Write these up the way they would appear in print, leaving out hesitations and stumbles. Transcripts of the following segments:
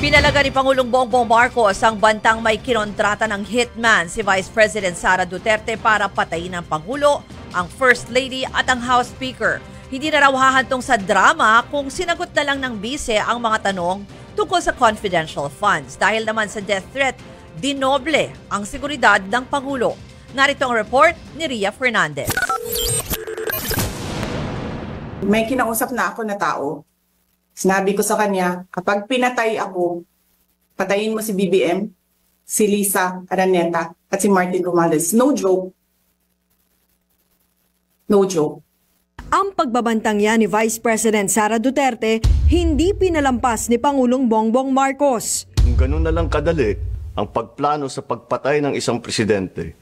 Pinalaga ni Pangulong Bongbong Marcos ang bantang may kinontrata ng hitman si Vice President Sara Duterte para patayin ang Pangulo, ang First Lady at ang House Speaker. Hindi na raw hahantong sa drama kung sinagot na lang ng bise ang mga tanong tungkol sa confidential funds. Dahil naman sa death threat, dinoble ang seguridad ng Pangulo. Narito ang report ni Ria Fernandez. May kinausap na ako na tao. Sinabi ko sa kanya, kapag pinatay ako, patayin mo si BBM, si Lisa Araneta, at si Martin Romualdez. No joke. No joke. Ang pagbabantang yan ni Vice President Sara Duterte, hindi pinalampas ni Pangulong Bongbong Marcos. Kung ganun na lang kadali ang pagplano sa pagpatay ng isang presidente,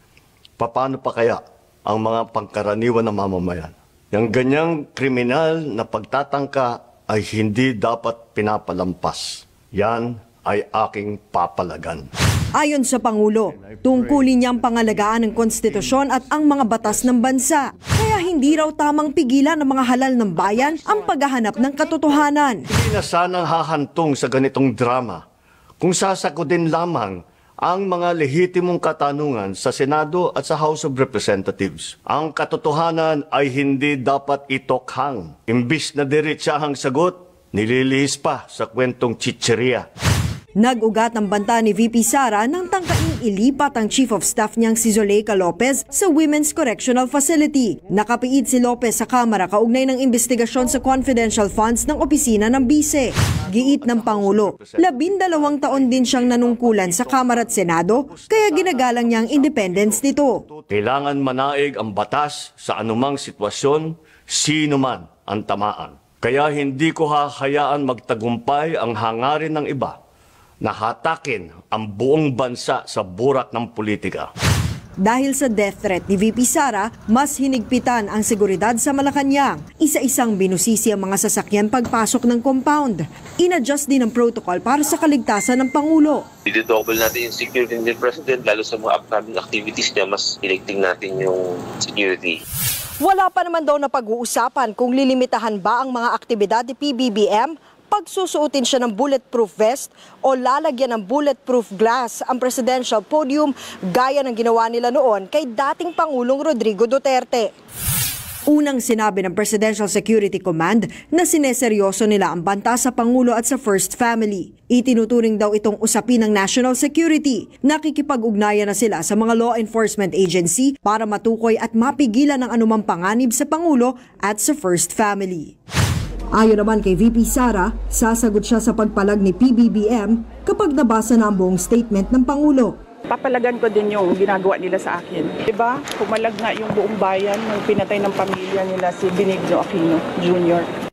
paano pa kaya ang mga pangkaraniwan na mamamayan? Yung ganyang kriminal na pagtatangka ay hindi dapat pinapalampas. Yan ay aking papalagan. Ayon sa Pangulo, tungkulin niyang pangalagaan ng konstitusyon at ang mga batas ng bansa. Kaya hindi raw tamang pigilan ng mga halal ng bayan ang paghahanap ng katotohanan. Hindi na sanang hahantong sa ganitong drama kung sasagutin lamang ang mga lehitimong katanungan sa Senado at sa House of Representatives. Ang katotohanan ay hindi dapat itokhang. Imbis na diretsahang sagot, nililihis pa sa kwentong chicheria. Nag-ugat ang banta ni VP Sara nang tangkaing ilipat ang Chief of Staff niyang si Zuleika Lopez sa Women's Correctional Facility. Nakapiid si Lopez sa Kamara kaugnay ng investigasyon sa confidential funds ng opisina ng Bise. Giit ng Pangulo, 12 taon din siyang nanungkulan sa Kamara at Senado, kaya ginagalang niya ang independence nito. Kailangan manaig ang batas sa anumang sitwasyon, sino man ang tamaan. Kaya hindi ko hahayaan magtagumpay ang hangarin ng iba na hatakin ang buong bansa sa burak ng politika. Dahil sa death threat ni VP Sara, mas hinigpitan ang seguridad sa Malacanang. Isa-isang binusisi ang mga sasakyan pagpasok ng compound. In-adjust din ang protocol para sa kaligtasan ng Pangulo. I-double natin yung security ng President, lalo sa mga upcoming activities niya, mas hiligting natin yung security. Wala pa naman daw na pag-uusapan kung lilimitahan ba ang mga aktibidad ni PBBM, pagsusuotin siya ng bulletproof vest o lalagyan ng bulletproof glass ang presidential podium gaya ng ginawa nila noon kay dating Pangulong Rodrigo Duterte. Unang sinabi ng Presidential Security Command na sineseryoso nila ang banta sa Pangulo at sa First Family. Itinuturing daw itong usapin ng national security. Nakikipag-ugnayan na sila sa mga law enforcement agency para matukoy at mapigilan ang anumang panganib sa Pangulo at sa First Family. Ayon naman kay VP Sara, sasagot siya sa pagpalag ni PBBM kapag nabasa na ang buong statement ng Pangulo. Papalagan ko din yung ginagawa nila sa akin. Diba? Pumalag nga yung buong bayan nung pinatay ng pamilya nila si Benigno Aquino Jr.